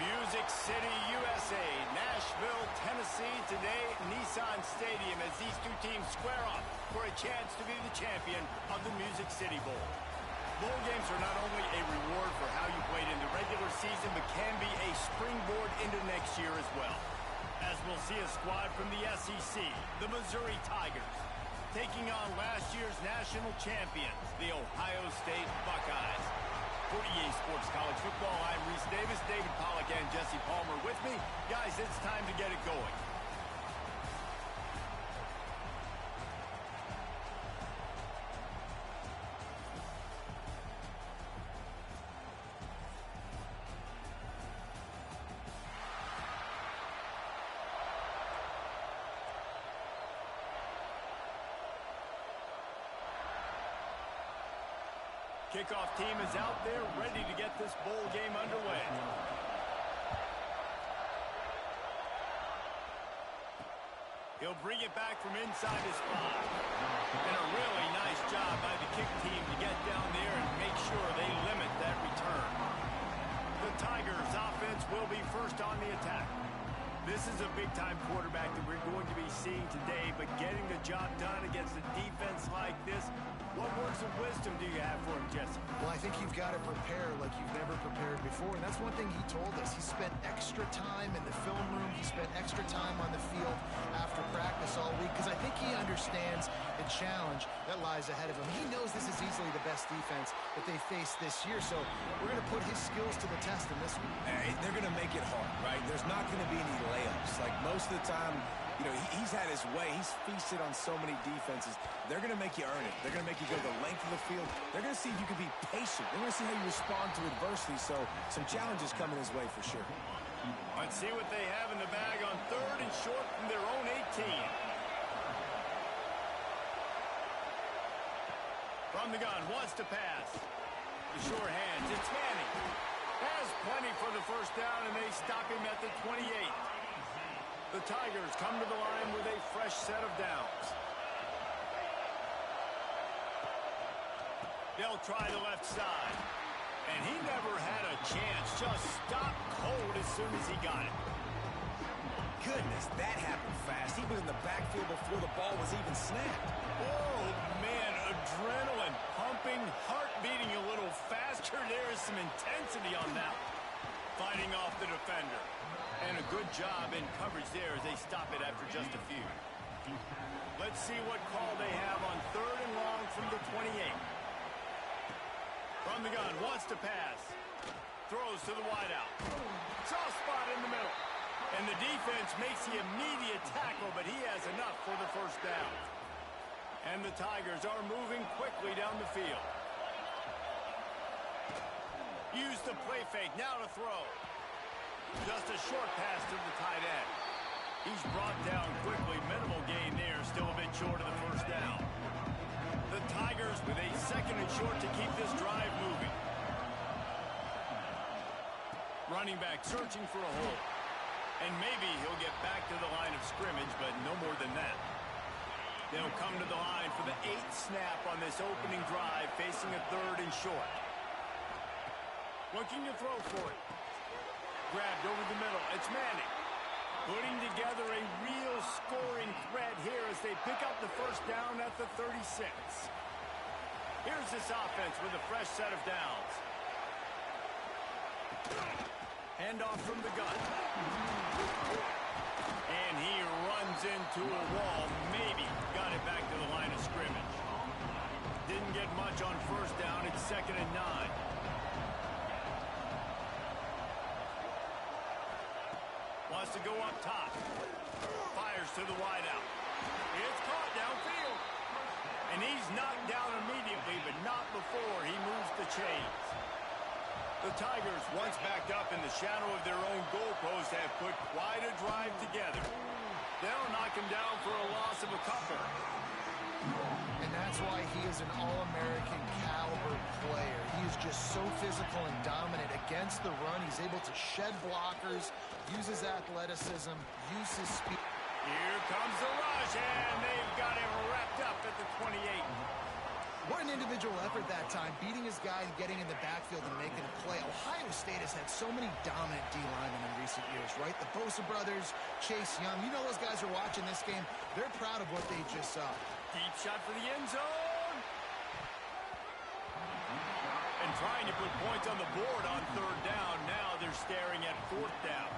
Music City, USA, Nashville, Tennessee. Today, Nissan Stadium as these two teams square off for a chance to be the champion of the Music City Bowl. Bowl games are not only a reward for how you played in the regular season, but can be a springboard into next year as well. As we'll see a squad from the SEC, the Missouri Tigers, taking on last year's national champions, the Ohio State Buckeyes. For EA Sports College Football, I'm Reese Davis, David Pollack, and Jesse Palmer with me. Guys, it's time to get it going. Kickoff team is out there, ready to get this bowl game underway. He'll bring it back from inside his spot. And a really nice job by the kick team to get down there and make sure they limit that return. The Tigers' offense will be first on the attack. This is a big-time quarterback that we're going to be seeing today, but getting the job done against a defense like this, what words of wisdom do you have for him, Jesse? Well, I think you've got to prepare like you've never prepared before, and that's one thing he told us. He spent extra time in the film room. He spent extra time on the field after practice all week, because I think he understands the challenge that lies ahead of him. He knows this is easily the best defense that they face this year, so we're going to put his skills to the test in this week. They're going to make it hard, right? There's not going to be any layups. Like most of the time, you know, he's had his way. He's feasted on so many defenses. They're going to make you earn it. They're going to make you go the length of the field. They're going to see if you can be patient. They're going to see how you respond to adversity. So some challenges coming his way for sure. Let's see what they have in the bag on 3rd and short from their own 18. From the gun, wants to pass. The sure hands, it's Manning. Has plenty for the first down, and they stop him at the 28. The Tigers come to the line with a fresh set of downs. They'll try the left side. And he never had a chance. Just stopped cold as soon as he got it. Goodness, that happened fast. He was in the backfield before the ball was even snapped. Oh, man, adrenaline pumping, heart beating a little faster. There is some intensity on that. Fighting off the defender. And a good job in coverage there as they stop it after just a few. Let's see what call they have on 3rd and long from the 28. From the gun, wants to pass. Throws to the wideout. Soft spot in the middle. And the defense makes the immediate tackle, but he has enough for the first down. And the Tigers are moving quickly down the field. Use the play fake, now to throw. Just a short pass to the tight end. He's brought down quickly. Minimal gain there. Still a bit short of the first down. The Tigers with a 2nd and short to keep this drive moving. Running back searching for a hole. And maybe he'll get back to the line of scrimmage, but no more than that. They'll come to the line for the 8th snap on this opening drive, facing a 3rd and short. Looking to throw for it. Grabbed over the middle. It's Manning. Putting together a real scoring threat here as they pick up the first down at the 36. Here's this offense with a fresh set of downs. Handoff from the gun. And he runs into a wall. Maybe got it back to the line of scrimmage. Didn't get much on first down. It's 2nd and 9. Wants to go up top. Fires to the wideout. It's caught downfield. And he's knocked down immediately, but not before he moves the chains. The Tigers, once backed up in the shadow of their own goalpost, have put quite a drive together. They'll knock him down for a loss of a couple. And that's why he is an All-American caliber player. He is just so physical and dominant against the run. He's able to shed blockers, use his athleticism, use his speed. Here comes the rush, and they've got him wrapped up at the 28. What an individual effort that time, beating his guy and getting in the backfield and making a play. Ohio State has had so many dominant D-linemen in recent years, right? The Bosa brothers, Chase Young. You know those guys are watching this game. They're proud of what they just saw. Deep shot for the end zone. And trying to put points on the board on third down. Now they're staring at fourth down.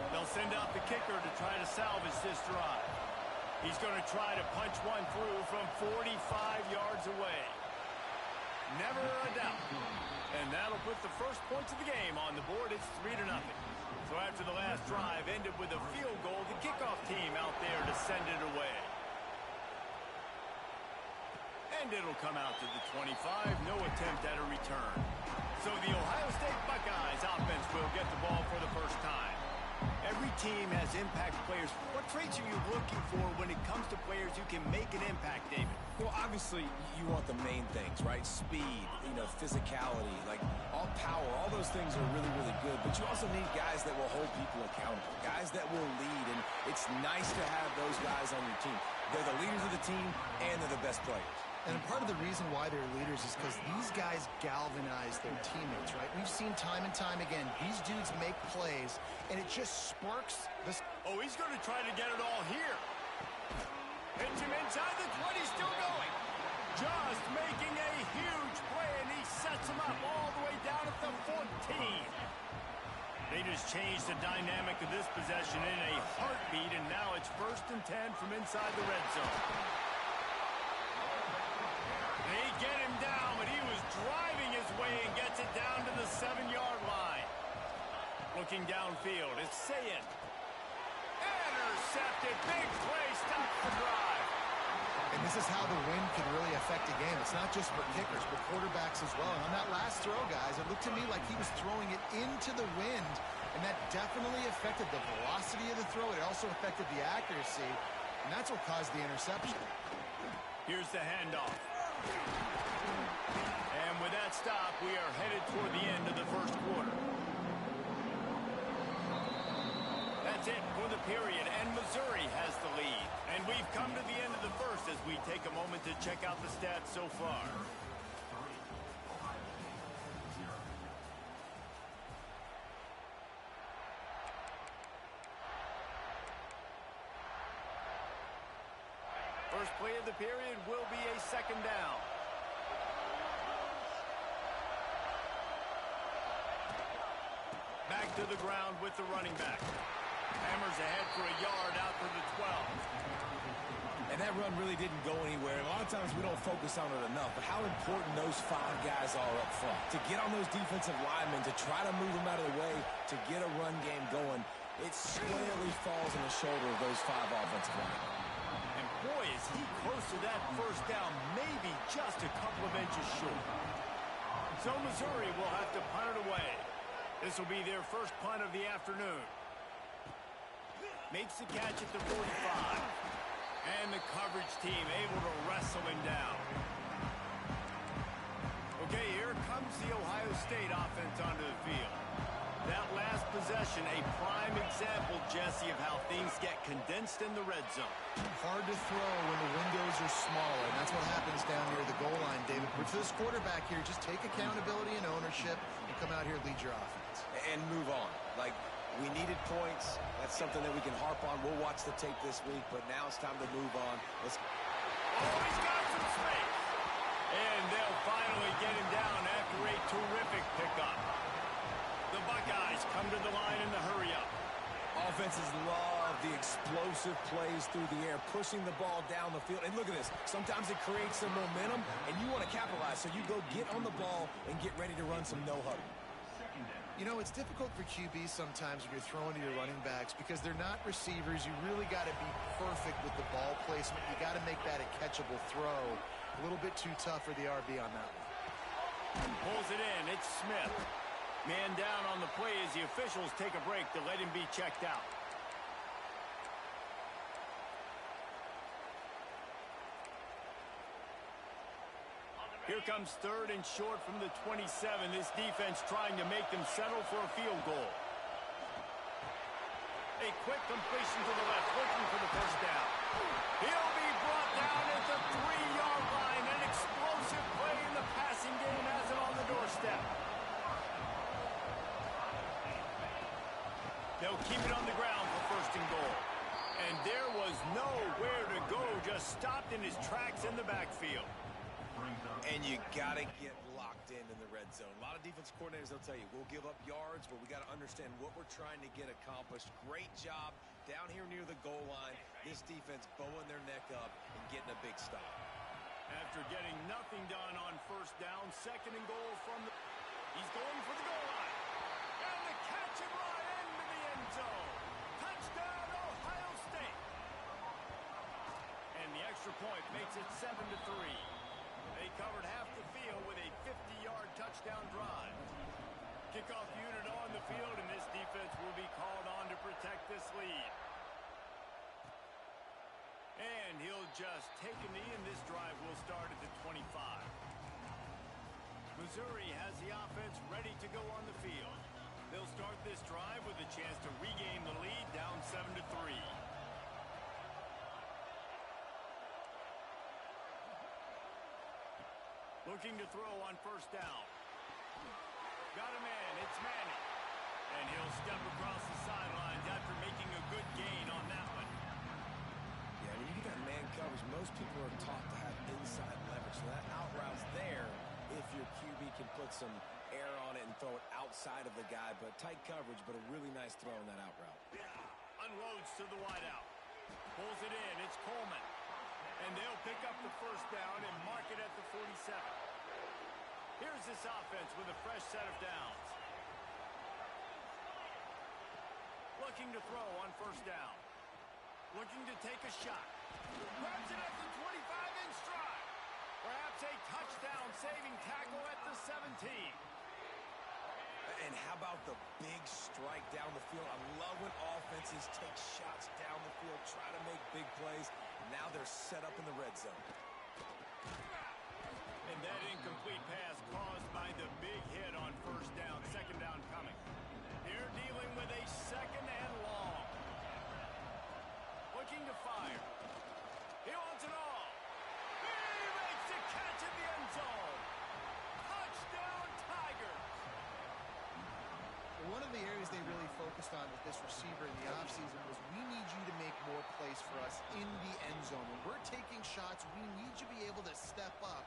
They'll send out the kicker to try to salvage this drive. He's going to try to punch one through from 45 yards away. Never a doubt. And that'll put the first points of the game on the board. It's 3-0. So after the last drive ended with a field goal, the kickoff team out there to send it away. And it'll come out to the 25. No attempt at a return. So the Ohio State Buckeyes offense will get the ball for the first time. Every team has impact players. What traits are you looking for when it comes to players who can make an impact, David? Well, obviously, you want the main things, right? Speed, physicality, like all power, all those things are really, really good. But you also need guys that will hold people accountable, guys that will lead. And it's nice to have those guys on your team. They're the leaders of the team, and they're the best players. And part of the reason why they're leaders is because these guys galvanize their teammates, right? We've seen time and time again, these dudes make plays, and it just sparks this. Oh, he's going to try to get it all here. Hits him inside the 20, still going. Just making a huge play, and he sets him up all the way down at the 14. They just changed the dynamic of this possession in a heartbeat, and now it's 1st and 10 from inside the red zone. They get him down, but he was driving his way and gets it down to the 7-yard line. Looking downfield, it's Sayin. Intercepted, big play, stops the drive. And this is how the wind can really affect a game. It's not just for kickers, but quarterbacks as well. And on that last throw, guys, it looked to me like he was throwing it into the wind, and that definitely affected the velocity of the throw. It also affected the accuracy, and that's what caused the interception. Here's the handoff. And with that stop, we are headed toward the end of the first quarter. That's it for the period, and Missouri has the lead. And we've come to the end of the first as we take a moment to check out the stats so far. First play of the period will be a 2nd down. Back to the ground with the running back. Hammers ahead for a yard out to the 12. And that run really didn't go anywhere. A lot of times we don't focus on it enough, but how important those 5 guys are up front. To get on those defensive linemen, to try to move them out of the way, to get a run game going, it squarely falls on the shoulder of those 5 offensive linemen. And boy, is he close to that first down, maybe just a couple of inches short. So Missouri will have to punt it away. This will be their first punt of the afternoon. Makes the catch at the 45. And the coverage team able to wrestle him down. Okay, here comes the Ohio State offense onto the field. That last possession, a prime example, Jesse, of how things get condensed in the red zone. Hard to throw when the windows are smaller, and that's what happens down near the goal line, David. But for this quarterback here, just take accountability and ownership and come out here and lead your offense. And move on. Like, we needed points. That's something that we can harp on. We'll watch the tape this week, but now it's time to move on. Oh, he's got some space. And they'll finally get him down after a terrific pickup. The Buckeyes come to the line in the hurry-up. Offenses love the explosive plays through the air, pushing the ball down the field. And look at this. Sometimes it creates some momentum, and you want to capitalize. So you go get on the ball and get ready to run some no-huddle. You know, it's difficult for QBs sometimes when you're throwing to your running backs because they're not receivers. You really got to be perfect with the ball placement. You got to make that a catchable throw. A little bit too tough for the RB on that one. Pulls it in. It's Smith. Man down on the play as the officials take a break to let him be checked out. Here comes 3rd and short from the 27. This defense trying to make them settle for a field goal. A quick completion to the left, looking for the first down. He'll be brought down at the 3-yard line. An explosive play just stopped in his tracks in the backfield. And you got to get locked in the red zone. A lot of defense coordinators, they'll tell you, we'll give up yards, but we got to understand what we're trying to get accomplished. Great job down here near the goal line. This defense bowing their neck up and getting a big stop. After getting nothing done on first down, 2nd and goal from the... He's going for the goal line. And the catch him right into the end zone. Touchdown, Ohio State. And the extra point makes it 7-3. They covered half the field with a 50-yard touchdown drive. Kickoff unit on the field, and this defense will be called on to protect this lead. And he'll just take a knee, and this drive will start at the 25. Missouri has the offense ready to go on the field. They'll start this drive with a chance to regain the lead, down 7-3. Looking to throw on first down. Got a man, it's Manning. And he'll step across the sidelines after making a good gain on that one. Yeah, when you get that man coverage, most people are taught to have inside leverage. So that out route's there if your QB can put some air on it and throw it outside of the guy. But tight coverage, but a really nice throw on that out route. Unloads to the wideout. Pulls it in, it's Coleman. And they'll pick up the first down and mark it at the 47. Here's this offense with a fresh set of downs. Looking to throw on first down. Looking to take a shot. Grabs it at the 25 in stride. Perhaps a touchdown-saving tackle at the 17. And how about the big strike down the field? I love when offenses take shots down the field, try to make big plays. Now they're set up in the red zone. And that incomplete pass caused by the big hit on first down. 2nd down coming. They're dealing with a 2nd and long. Looking to fire. He wants it all. He makes the catch in the end zone. Touchdown, Tigers. One of the areas they really focused on with this receiver in the offseason was we need you to make more plays for us in the end zone. When we're taking shots, we need you to be able to step up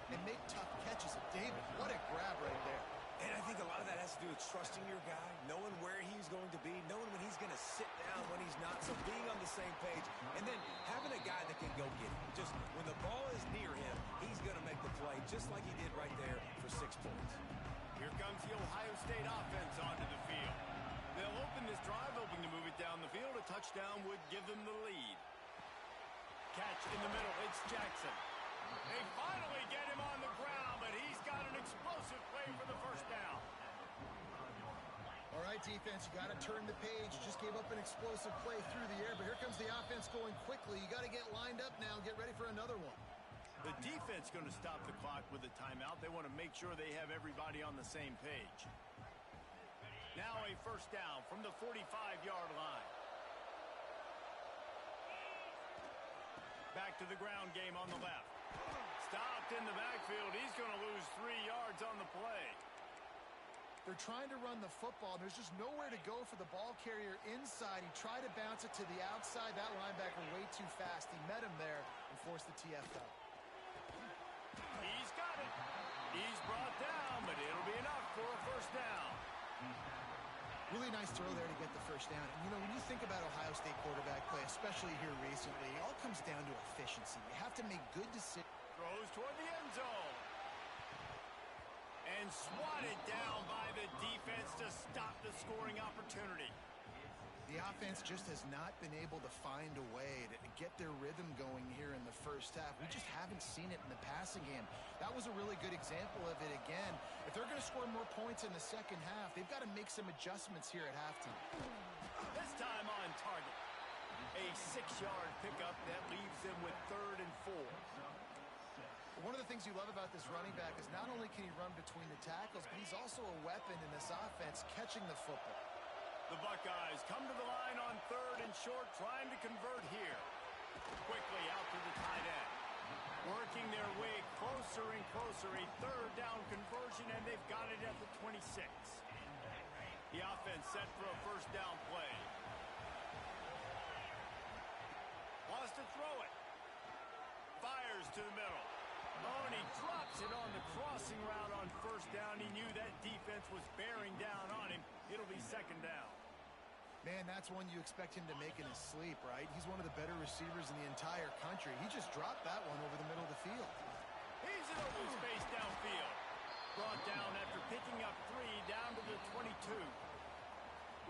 and make tough catches. David, what a grab right there. And I think a lot of that has to do with trusting your guy, knowing where he's going to be, knowing when he's going to sit down, when he's not. So being on the same page, and then having a guy that can go get it. Just when the ball is near him, he's going to make the play, just like he did right there for 6 points. Here comes the Ohio State offense onto the field. They'll open this drive, hoping to move it down the field. A touchdown would give them the lead. Catch in the middle. It's Jackson. They finally get him on the ground, but he's got an explosive play for the first down. All right, defense, you got to turn the page. Just gave up an explosive play through the air, but here comes the offense going quickly. You got to get lined up now, get ready for another one. The defense going to stop the clock with a timeout. They want to make sure they have everybody on the same page. Now a first down from the 45-yard line. Back to the ground game on the left. Stopped in the backfield. He's going to lose 3 yards on the play. They're trying to run the football. There's just nowhere to go for the ball carrier inside. He tried to bounce it to the outside. That linebacker way too fast. He met him there and forced the TFL. He's got it. He's brought down, but it'll be enough for a first down. Really nice throw there to get the first down. And, you know, when you think about Ohio State quarterback play, especially here recently, it all comes down to efficiency. You have to make good decisions. Throws toward the end zone. And swatted down by the defense to stop the scoring opportunity. The offense just has not been able to find a way to get their rhythm going here in the first half. We just haven't seen it in the passing game. That was a really good example of it again. If they're going to score more points in the second half, they've got to make some adjustments here at halftime. This time on target. A 6-yard pickup that leaves them with 3rd and 4. One of the things you love about this running back is not only can he run between the tackles, but he's also a weapon in this offense catching the football. The Buckeyes come to the line on 3rd and short, trying to convert here. Quickly out to the tight end. Working their way closer and closer. A 3rd down conversion, and they've got it at the 26. The offense set for a first down play. Wants to throw it. fires to the middle. Oh, and he drops it on the crossing route on first down. He knew that defense was bearing down on him. It'll be second down. Man, that's one you expect him to make in his sleep, right? He's one of the better receivers in the entire country. He just dropped that one over the middle of the field. He's in open space downfield. Brought down after picking up 3 down to the 22.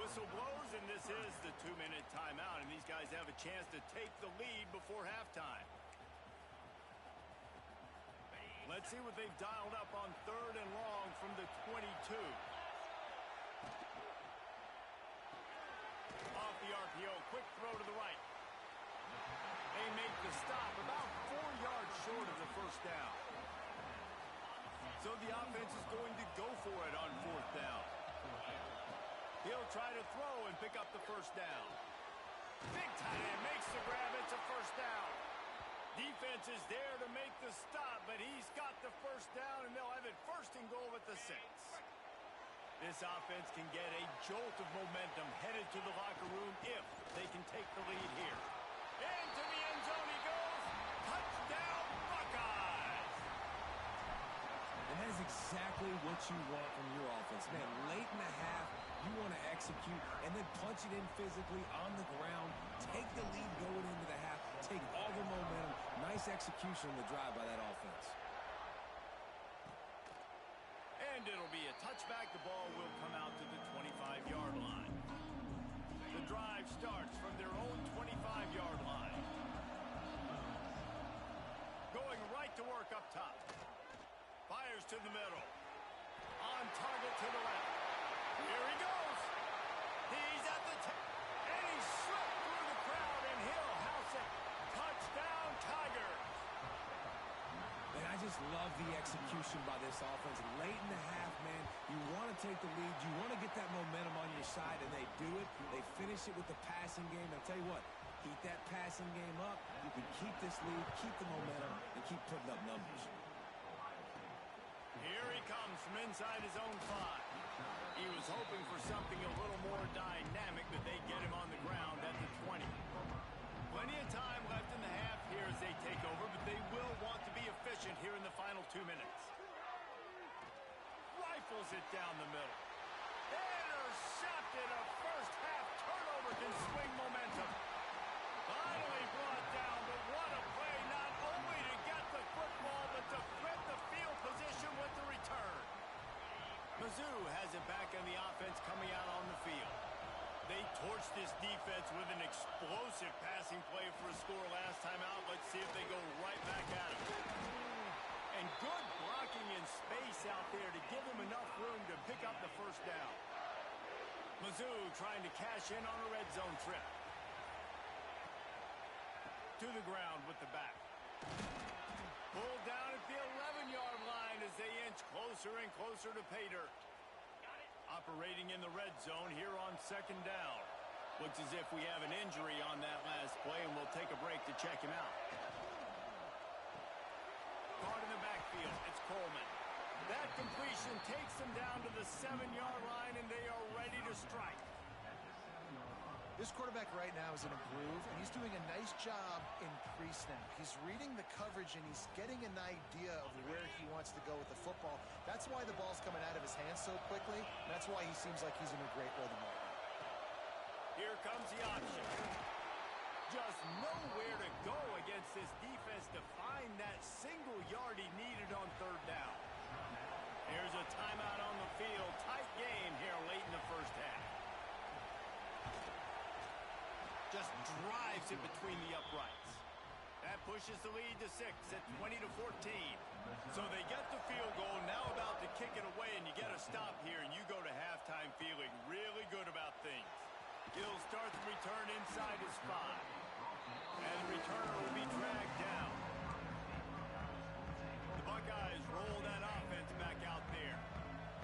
Whistle blows, and this is the 2-minute timeout, and these guys have a chance to take the lead before halftime. Let's see what they've dialed up on 3rd and long from the 22. Off the RPO, quick throw to the right. They make the stop about 4 yards short of the first down. So the offense is going to go for it on 4th down. He'll try to throw and pick up the first down. Big tight end makes the grab. It's a first down. Defense is there to make the stop, but he's got the first down, and they'll have it 1st and goal at the 6. This offense can get a jolt of momentum headed to the locker room if they can take the lead here. Into the end zone he goes. Touchdown, Buckeyes! And that is exactly what you want from your offense. Man, late in the half, you want to execute and then punch it in physically on the ground. Take the lead going into the half. Take all the momentum. Nice execution on the drive by that offense. And it'll be a touchback. The ball will come out to the 25-yard line. The drive starts from their own 25-yard line. Going right to work up top. Fires to the middle. On target to the left. Here he goes. He's at the and he slipped through the crowd, and he'll house it. Touchdown, Tigers. And I just love the execution by this offense. Late in the half, man, you want to take the lead. You want to get that momentum on your side, and they do it. They finish it with the passing game. I'll tell you what, keep that passing game up. You can keep this lead, keep the momentum, and keep putting up numbers. Here he comes from inside his own 5. He was hoping for something a little more dynamic, but they get him on the ground at the 20. Plenty of time left in the half here as they take over, but they will want to be efficient here in the final 2 minutes. Rifles it down the middle. Intercepted. A first half turnover can swing momentum. Finally brought down, but what a play, not only to get the football, but to flip the field position with the return. Mizzou has it back on the offense coming out on the field. They torched this defense with an explosive passing play for a score last time out. Let's see if they go right back at him. And good blocking in space out there to give him enough room to pick up the first down. Mizzou trying to cash in on a red zone trip. To the ground with the back. Pulled down at the 11-yard line as they inch closer and closer to pay dirt. Operating in the red zone here on 2nd down. Looks as if we have an injury on that last play, and we'll take a break to check him out. Caught in the backfield, it's Coleman. That completion takes them down to the 7-yard line, and they are ready to strike. This quarterback right now is in a groove, and he's doing a nice job in pre-snap. He's reading the coverage, and he's getting an idea of where he wants to go with the football. That's why the ball's coming out of his hands so quickly. That's why he seems like he's in a great rhythm right now. Here comes the option. Just nowhere to go against this defense to find that single yard he needed on 3rd down. Here's a timeout on the field. Tight game here late in the first half. Just drives it between the uprights. That pushes the lead to 6 at 20-14. So they get the field goal, now about to kick it away, and you get a stop here, and you go to halftime feeling really good about things. He'll start the return inside his 5. And the returner will be dragged down. The Buckeyes roll that offense back out there.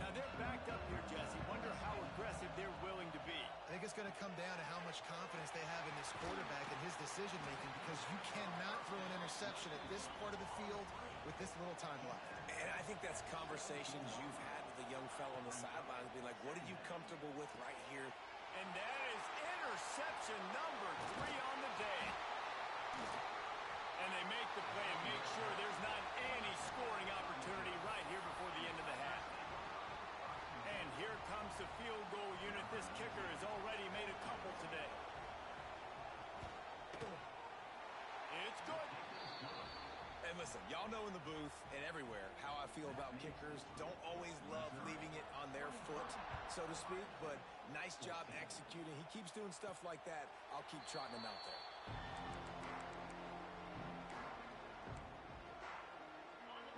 Now they're backed up here, Jesse. Wonder how aggressive they're willing to be. I think it's going to come down to how much confidence they have in this quarterback and his decision-making, because you cannot throw an interception at this part of the field with this little time left. And I think that's conversations you've had with the young fellow on the sidelines, being like, what are you comfortable with right here? And that is interception number 3 on the day. And they make the play and make sure there's not any scoring opportunity right here before the end of the half. And here comes the field goal unit. This kicker has already made a couple today. It's good. And listen, y'all know in the booth and everywhere how I feel about kickers. Don't always love leaving it on their foot, so to speak, but nice job executing. He keeps doing stuff like that. I'll keep trotting him out there.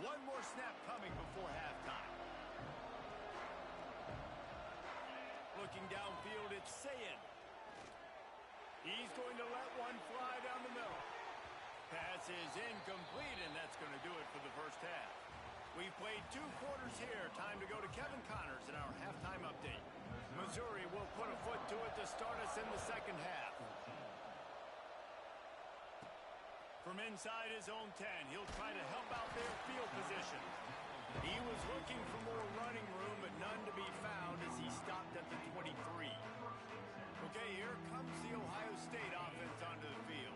One more snap coming before halftime. Looking downfield, it's Sayin. He's going to let one fly down the middle. Pass is incomplete, and that's going to do it for the first half. We've played 2 quarters here. Time to go to Kevin Connors in our halftime update. Missouri will put a foot to it to start us in the second half. From inside his own 10, he'll try to help out their field position. He was looking for more running room, but none to be found as he stopped at the 23. Okay, here comes the Ohio State offense onto the field.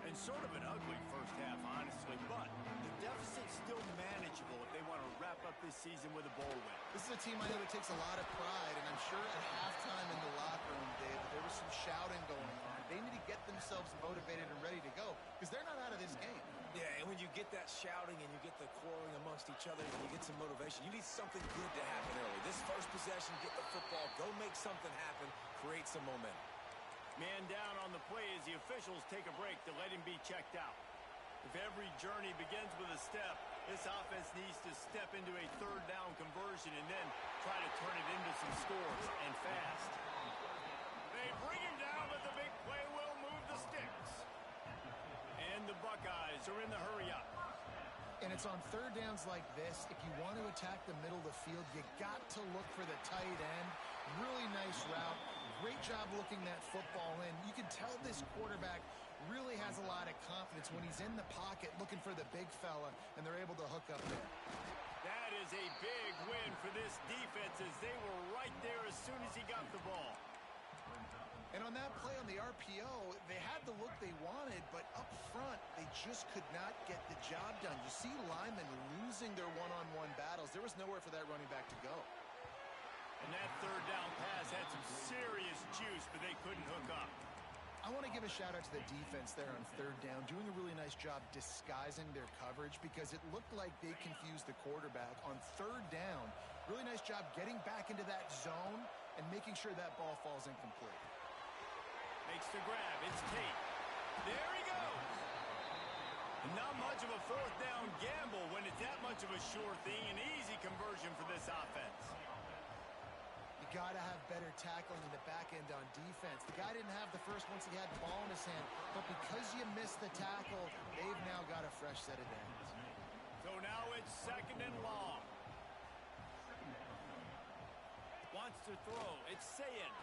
And sort of an ugly first half, honestly, but the deficit's still manageable if they want to wrap up this season with a bowl win. This is a team I know that takes a lot of pride, and I'm sure at halftime in the locker room, Dave, there was some shouting going on. They need to get themselves motivated and ready to go, because they're not out of this game. Yeah, and when you get that shouting and you get the quarreling amongst each other and you get some motivation, you need something good to happen early. This first possession, get the football, go make something happen, create some momentum. Man down on the play as the officials take a break to let him be checked out. If every journey begins with a step, this offense needs to step into a third down conversion and then try to turn it into some scores, and fast. They bring him down, but the big play will move the sticks. And the Buckeyes are in the hurry-up. And it's on third downs like this. If you want to attack the middle of the field, you got to look for the tight end. Really nice route. Great job looking that football in. You can tell this quarterback really has a lot of confidence when he's in the pocket looking for the big fella, and they're able to hook up there. That is a big win for this defense as they were right there as soon as he got the ball. And on that play on the RPO, they had the look they wanted, but up front, they just could not get the job done. You see linemen losing their one-on-one battles. There was nowhere for that running back to go. And that third down pass had some serious juice, but they couldn't hook up. I want to give a shout-out to the defense there on third down, doing a really nice job disguising their coverage because it looked like they confused the quarterback on third down. Really nice job getting back into that zone and making sure that ball falls incomplete. Makes the grab. It's Tate. There he goes. Not much of a fourth down gamble when it's that much of a sure thing. An easy conversion for this offense. You got to have better tackling in the back end on defense. The guy didn't have the first once he had the ball in his hand, but because you missed the tackle, they've now got a fresh set of downs. So now it's second and long. Wants to throw. It's Sayin.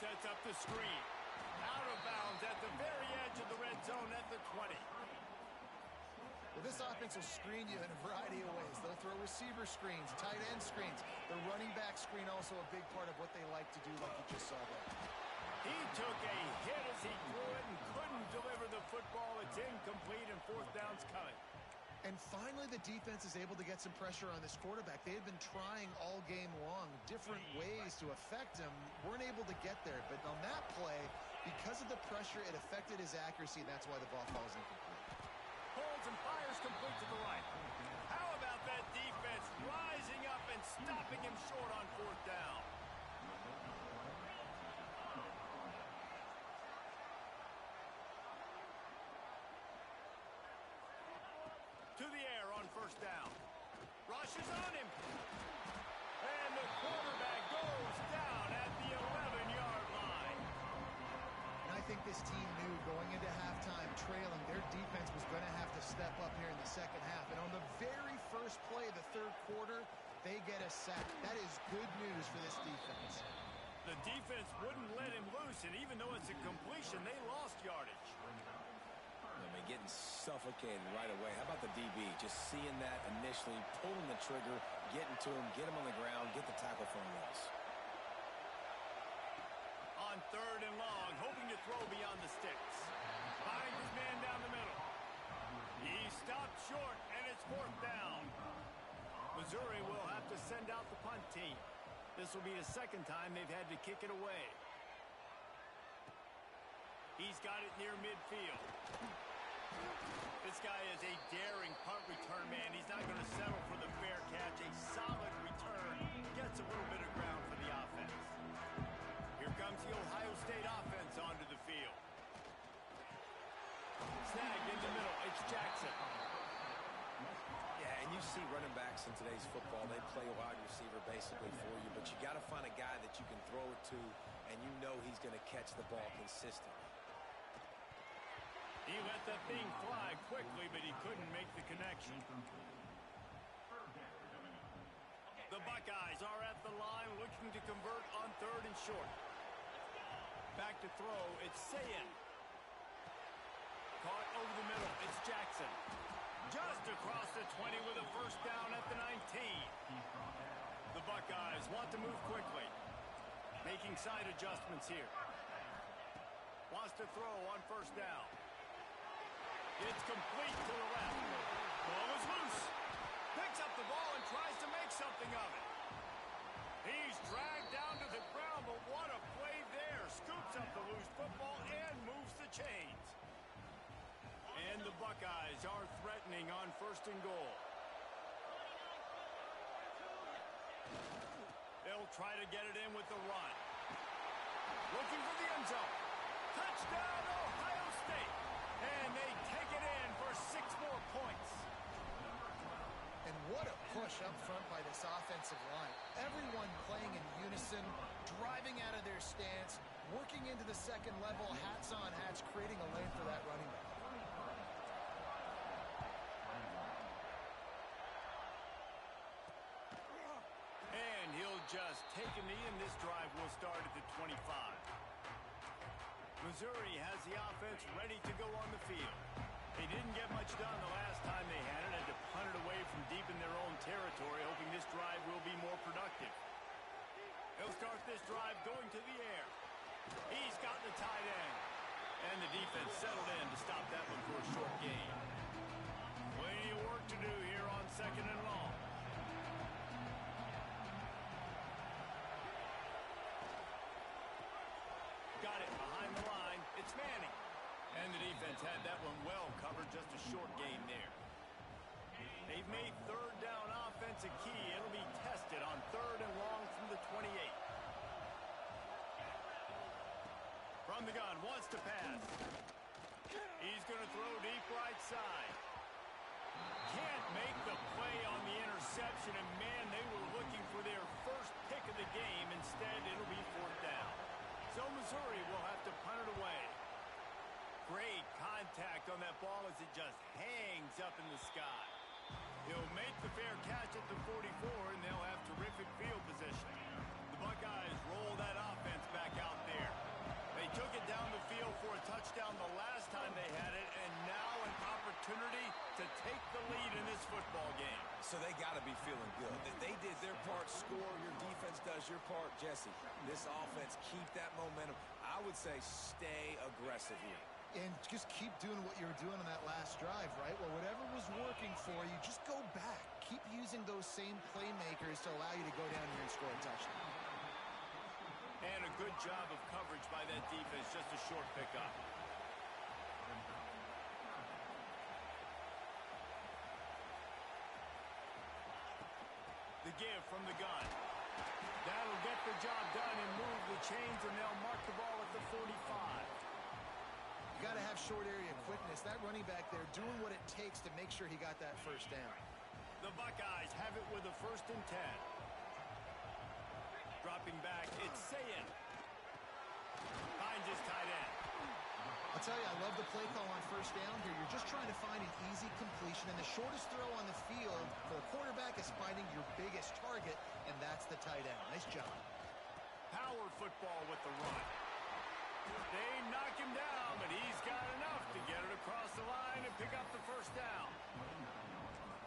Sets up the screen. Out of bounds at the very edge of the red zone at the 20. Well, this offense will screen you in a variety of ways. They'll throw receiver screens, tight end screens. The running back screen also a big part of what they like to do, like you just saw there. He took a hit as he threw it and couldn't deliver the football. It's incomplete and fourth down's coming. And finally, the defense is able to get some pressure on this quarterback. They had been trying all game long different ways to affect him. Weren't able to get there. But on that play, because of the pressure, it affected his accuracy. That's why the ball falls incomplete. Holds and fires complete to the right. How about that defense rising up and stopping him short on fourth down? To the air on first down. Rushes on him. And the quarterback goes down at the 11-yard line. And I think this team knew going into halftime trailing, their defense was going to have to step up here in the second half. And on the very first play of the third quarter, they get a sack. That is good news for this defense. The defense wouldn't let him loose, and even though it's a completion, they lost yardage. I mean, getting suffocated right away. How about the DB? Just seeing that initially, pulling the trigger, getting to him, get him on the ground, get the tackle for a loss. On third and long, hoping to throw beyond the sticks. Finds his man down the middle. stopped short, and it's 4th down. Missouri will have to send out the punt team. This will be the 2nd time they've had to kick it away. He's got it near midfield. This guy is a daring punt return man. He's not going to settle for the fair catch. A solid return. Gets a little bit of ground for the offense. Here comes the Ohio State offense onto the field. Snagged in the middle. It's Jackson. Yeah, and you see running backs in today's football, they play wide receiver basically for you, but you got to find a guy that you can throw it to, and you know he's going to catch the ball consistently. He let that thing fly quickly, but he couldn't make the connection. The Buckeyes are at the line looking to convert on 3rd and short. Back to throw, it's Sayin. Caught over the middle, it's Jackson. Just across the 20 with a 1st down at the 19. The Buckeyes want to move quickly. Making side adjustments here. Wants to throw on 1st down. It's complete to the left. Ball is loose. Picks up the ball and tries to make something of it. He's dragged down to the ground, but what a play there. Scoops up the loose football and moves the chains. And the Buckeyes are threatening on 1st and goal. They'll try to get it in with the run. Looking for the end zone. Touchdown, Ohio State. And they take it in for 6 more points. And what a push up front by this offensive line. Everyone playing in unison, driving out of their stance, working into the 2nd level, hats on hats, creating a lane for that running back. And he'll just take a knee, and this drive will start at the 25. Missouri has the offense ready to go on the field. They didn't get much done the last time they had it. Had to punt it away from deep in their own territory, hoping this drive will be more productive. He'll start this drive going to the air. He's got the tight end. And the defense settled in to stop that one for a short gain. Plenty of work to do here on 2nd and long. Got it behind the line. It's Manning. And the defense had that one well covered. Just a short gain there. They've made 3rd down offense a key. It'll be tested on 3rd and long from the 28. From the gun, wants to pass. He's going to throw deep right side. Can't make the play on the interception. And man, they were looking for their first pick of the game. Instead, it'll be 4th down. So Missouri will have to punt it away. Great contact on that ball as it just hangs up in the sky. He'll make the fair catch at the 44, and they'll have terrific field position. The Buckeyes roll that offense back out there. They took it down the field for a touchdown the last time they had it, and now an opportunity to take the lead in this football game. So they got to be feeling good. They did their part, score. Your defense does your part. Jesse, this offense, keep that momentum. I would say stay aggressive here. And just keep doing what you were doing on that last drive, right? Well, whatever was working for you, just go back. Keep using those same playmakers to allow you to go down here and score a touchdown. And a good job of coverage by that defense. Just a short pickup. The give from the gun. That'll get the job done and move the chains, and they'll mark the ball at the 45. You got to have short area quickness. That running back there doing what it takes to make sure he got that 1st down. The Buckeyes have it with a 1st and 10. Dropping back, it's Sayin. Finds his tight end. I'll tell you, I love the play call on 1st down here. You're just trying to find an easy completion, and the shortest throw on the field for the quarterback is finding your biggest target, and that's the tight end. Nice job. Power football with the run. They knock him down, but he's got enough to get it across the line and pick up the 1st down.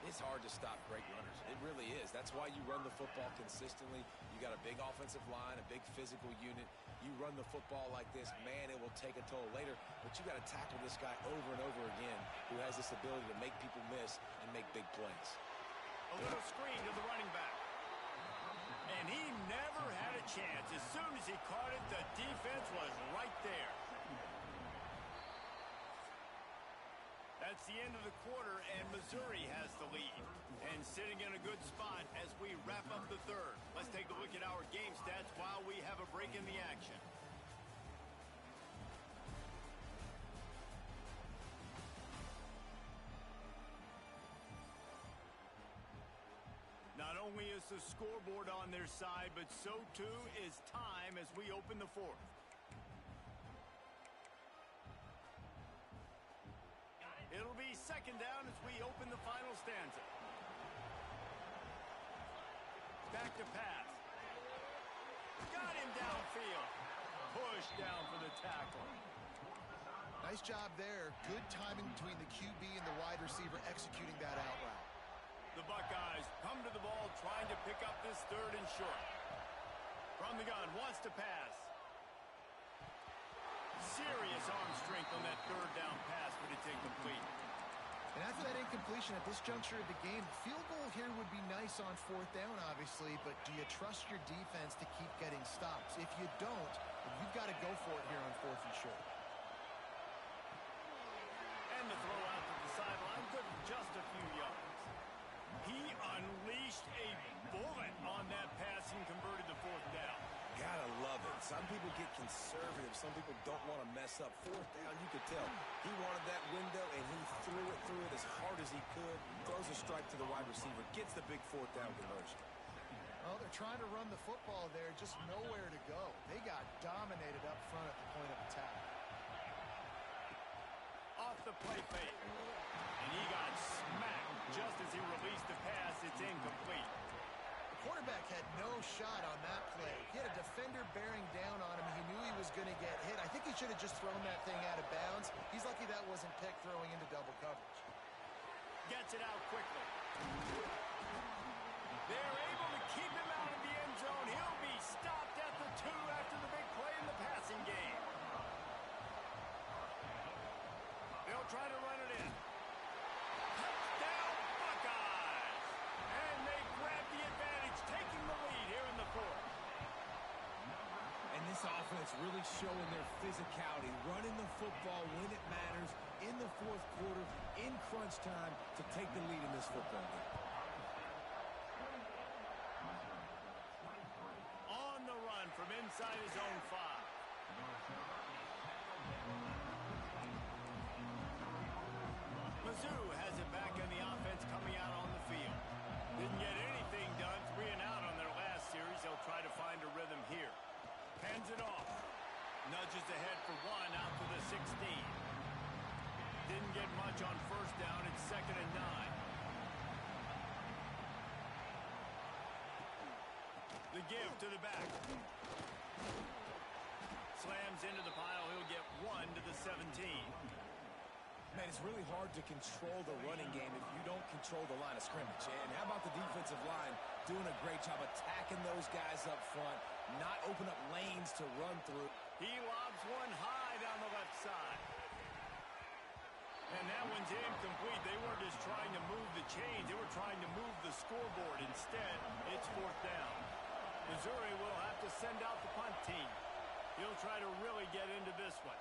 This hard to stop great runners. It really is. That's why you run the football consistently. You got a big offensive line, a big physical unit. You run the football like this, man, it will take a toll later. But you got to tackle this guy over and over again who has this ability to make people miss and make big plays. A little screen to the running back. And he never had a chance. As soon as he caught it, the defense was right there. That's the end of the quarter, and Missouri has the lead. And sitting in a good spot as we wrap up the third. Let's take a look at our game stats while we have a break in the action. Not only is the scoreboard on their side, but so too is time as we open the fourth. It'll be second down as we open the final stanza. Back to pass. Got him downfield. Push down for the tackle. Nice job there. Good timing between the QB and the wide receiver executing that out route. The Buckeyes come to the ball trying to pick up this third and short. From the gun, wants to pass. Serious arm strength on that third down pass, but it's incomplete. And after that incompletion at this juncture of the game, field goal here would be nice on fourth down, obviously, but do you trust your defense to keep getting stops? If you don't, you've got to go for it here on fourth and short. And the throw out to the sideline, good for just a few yards. He unleashed a bullet on that pass and converted to fourth down. Gotta love it. Some people get conservative. Some people don't want to mess up. Fourth down, you could tell. He wanted that window, and he threw it as hard as he could. Throws a strike to the wide receiver. Gets the big fourth down conversion. Well, they're trying to run the football there. Just nowhere to go. They got dominated up front at the point of attack. Off the play fake. And he got smacked just as he released the pass. It's incomplete. The quarterback had no shot on that play. He had a defender bearing down on him. He knew he was going to get hit. I think he should have just thrown that thing out of bounds. He's lucky that wasn't picked throwing into double coverage. Gets it out quickly. They're able to keep him out of the end zone. He'll be stopped at the 2 after the big play in the passing game. They'll try to run it in. Touchdown, Buckeyes! And they grab the advantage, taking the lead here in the fourth. And this offense really showing their physicality, running the football when it matters, in the fourth quarter, in crunch time, to take the lead in this football game. On the run from inside his own 5. Mizzou has it back in the offense coming out on the field. Didn't get anything done, 3 and out on their last series. They'll try to find a rhythm here. Hands it off. Nudges ahead for 1 out to the 16. Didn't get much on first down. It's 2nd and 9. The give to the back. Slams into the pile. He'll get 1 to the 17. Man, it's really hard to control the running game if you don't control the line of scrimmage. And how about the defensive line doing a great job attacking those guys up front, not open up lanes to run through. He lobs one high down the left side. And that one's incomplete. They weren't just trying to move the chains. They were trying to move the scoreboard. Instead, it's fourth down. Missouri will have to send out the punt team. He'll try to really get into this one.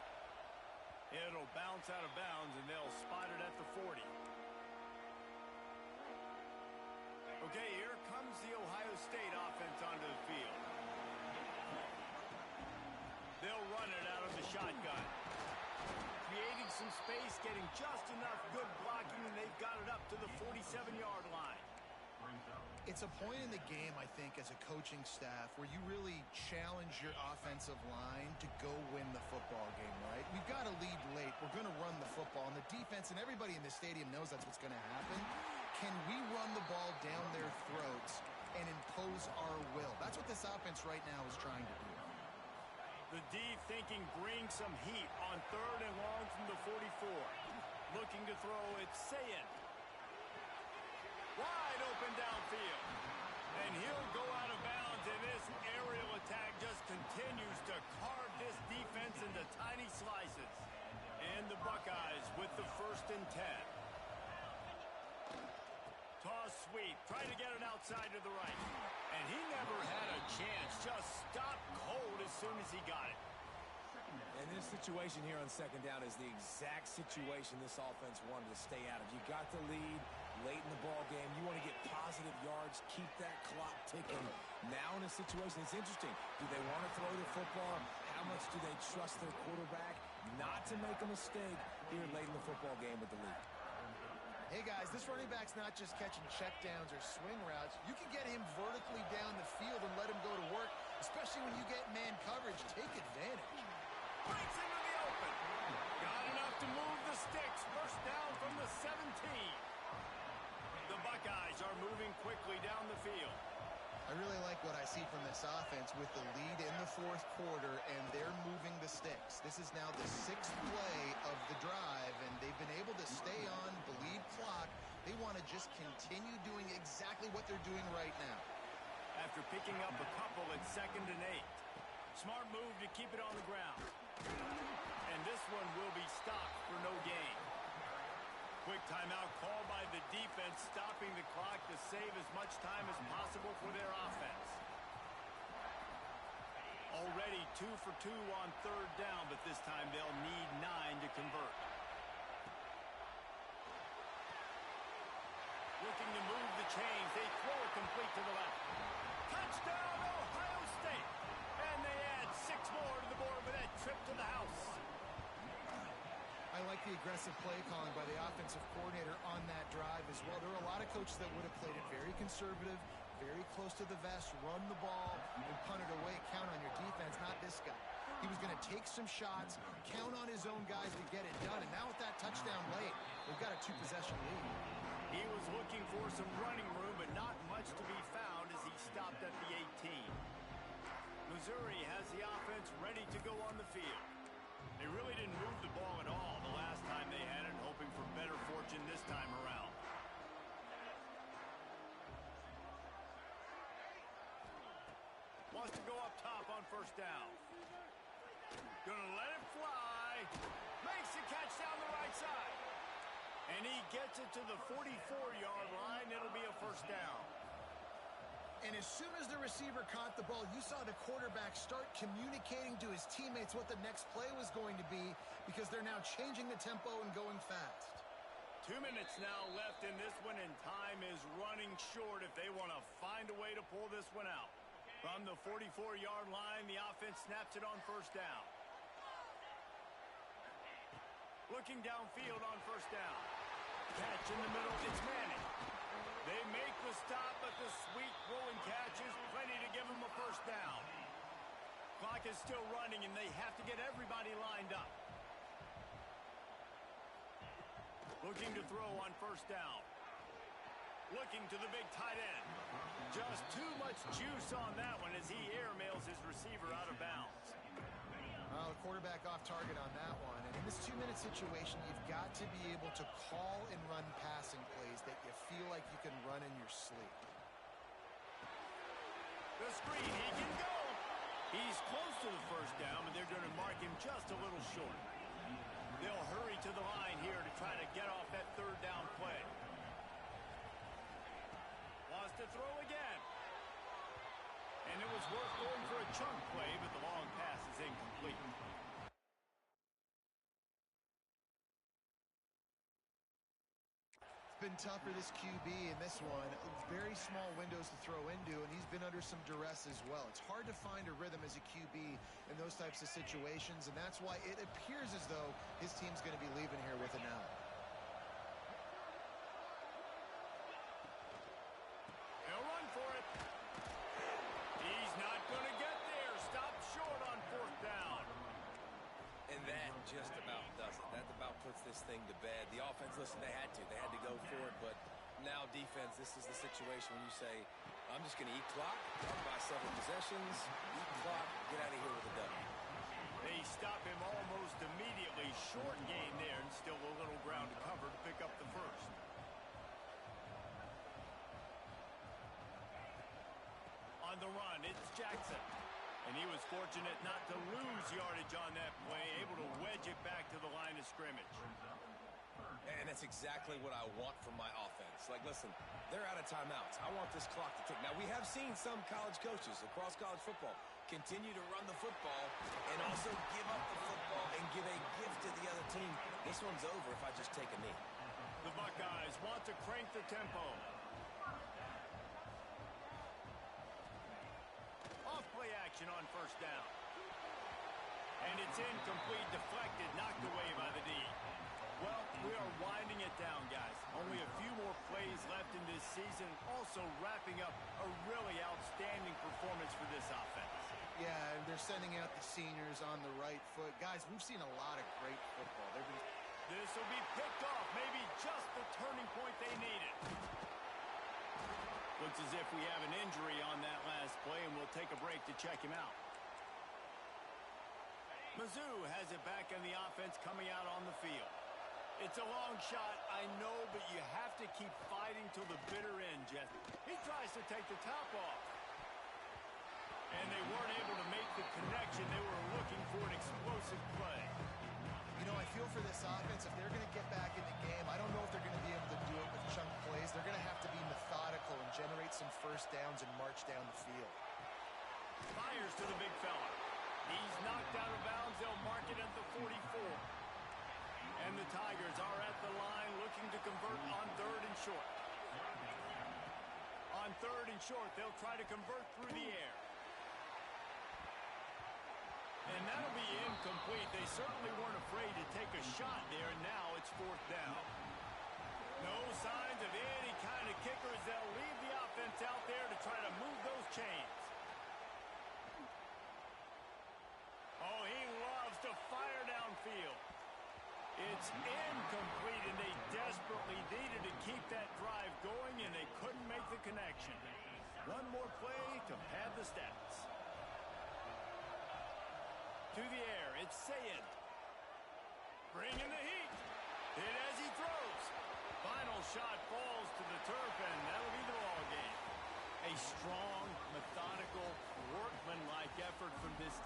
It'll bounce out of bounds, and they'll spot it at the 40. Okay, here comes the Ohio State offense onto the field. They'll run it out of the shotgun. Creating some space, getting just enough good blocking, and they've got it up to the 47-yard line. It's a point in the game, I think, as a coaching staff where you really challenge your offensive line to go win the football game, right? We've got to lead late. We're going to run the football. And the defense and everybody in the stadium knows that's what's going to happen. Can we run the ball down their throats and impose our will? That's what this offense right now is trying to do. The D thinking bring some heat on 3rd and long from the 44. Looking to throw it, Sayin. downfield. And he'll go out of bounds, and this aerial attack just continues to carve this defense into tiny slices. And the Buckeyes with the 1st and 10. Toss sweep, trying to get it outside to the right. And he never had a chance, just stopped cold as soon as he got it. And this situation here on 2nd down is the exact situation this offense wanted to stay out of. You got the lead late in the ball game. You want to get positive yards, keep that clock ticking. Now in a situation, it's interesting. Do they want to throw the football? How much do they trust their quarterback not to make a mistake here late in the football game with the lead? Hey, guys, this running back's not just catching checkdowns or swing routes. You can get him vertically down the field and let him go to work, especially when you get man coverage. Take advantage. Breaks into the open. Got enough to move the sticks. 1st down from the 17. The Buckeyes are moving quickly down the field. I really like what I see from this offense with the lead in the 4th quarter, and they're moving the sticks. This is now the 6th play of the drive, and they've been able to stay on the lead clock. They want to just continue doing exactly what they're doing right now. After picking up a couple at 2nd and 8. Smart move to keep it on the ground. And this one will be stopped for no gain. Quick timeout called by the defense, stopping the clock to save as much time as possible for their offense. Already 2 for 2 on 3rd down, but this time they'll need 9 to convert. Looking to move the chains. They throw it complete to the left. Touchdown, Ohio State! And they add 6 more to the board with that trip to the house. I like the aggressive play calling by the offensive coordinator on that drive as well. There are a lot of coaches that would have played it very conservative, very close to the vest, run the ball, and punt it away. Count on your defense, not this guy. He was going to take some shots, count on his own guys to get it done. And now with that touchdown late, they've got a 2-possession lead. He was looking for some running room, but not much to be found as he stopped at the 18. Missouri has the offense ready to go on the field. They really didn't move the ball at all the last time they had it, hoping for better fortune this time around. Wants to go up top on 1st down. Gonna let it fly. Makes the catch down the right side. And he gets it to the 44-yard line. It'll be a 1st down. And as soon as the receiver caught the ball, you saw the quarterback start communicating to his teammates what the next play was going to be because they're now changing the tempo and going fast. 2 minutes now left in this one, and time is running short if they want to find a way to pull this one out. From the 44-yard line, the offense snaps it on 1st down. Looking downfield on 1st down. Catch in the middle, it's Manning. They make the stop, but the sweet rolling catch is plenty to give them a 1st down. Clock is still running, and they have to get everybody lined up. Looking to throw on 1st down. Looking to the big tight end. Just too much juice on that one as he airmails his receiver out of bounds. Well, the quarterback off target on that one. And in this 2-minute situation, you've got to be able to call and run passing plays that you feel like you can run in your sleep. The screen, he can go. He's close to the 1st down, but they're going to mark him just a little short. They'll hurry to the line here to try to get off that 3rd down play. Wants to throw again. And it was worth going for a chunk play, but the long pass is incomplete. It's been tough for this QB in this one. Very small windows to throw into, and he's been under some duress as well. It's hard to find a rhythm as a QB in those types of situations, and that's why it appears as though his team's going to be leaving here with an out. He'll run for it. He's not going to get there. Stop short on 4th down. And that just about does it. That about puts this thing to bed. The offense, listen, they had to go for it, but now defense, this is the situation when you say, I'm just going to eat clock, by 7 possessions, eat clock, get out of here with a W. They stop him almost immediately. Short gain there, and still a little ground to cover to pick up the 1st. on the run. It's Jackson. And he was fortunate not to lose yardage on that play, able to wedge it back to the line of scrimmage. And that's exactly what I want from my offense. Like, listen, they're out of timeouts. I want this clock to tick. Now, we have seen some college coaches across college football continue to run the football and also give up the football and give a gift to the other team. This one's over if I just take a knee. The Buckeyes want to crank the tempo. Off-play action on first down. And it's incomplete, deflected, knocked away by the D. Well, we are winding it down, guys. Only a few more plays left in this season. Also wrapping up a really outstanding performance for this offense. Yeah, and they're sending out the seniors on the right foot. Guys, we've seen a lot of great football. This will be picked off. Maybe just the turning point they needed. Looks as if we have an injury on that last play, and we'll take a break to check him out. Mizzou has it back in the offense coming out on the field. It's a long shot, I know, but you have to keep fighting till the bitter end, Jeff. He tries to take the top off. And they weren't able to make the connection. They were looking for an explosive play. You know, I feel for this offense, if they're going to get back in the game, I don't know if they're going to be able to do it with chunk plays. They're going to have to be methodical and generate some first downs and march down the field. Fires to the big fella. He's knocked out of bounds. They'll mark it at the 44. And the Tigers are at the line looking to convert on 3rd and short. On 3rd and short, they'll try to convert through the air. And that'll be incomplete. They certainly weren't afraid to take a shot there, and now it's 4th down. No signs of any kind of kickers. They'll leave the offense out there to try to move those chains. Oh, he loves to fire downfield. It's incomplete, and they desperately needed to keep that drive going, and they couldn't make the connection. One more play to pad the stats. To the air, it's Sayed. Bringing the heat. Hit as he throws. Final shot falls to the turf, and that'll be the ball game. A strong, methodical, workmanlike effort from this team.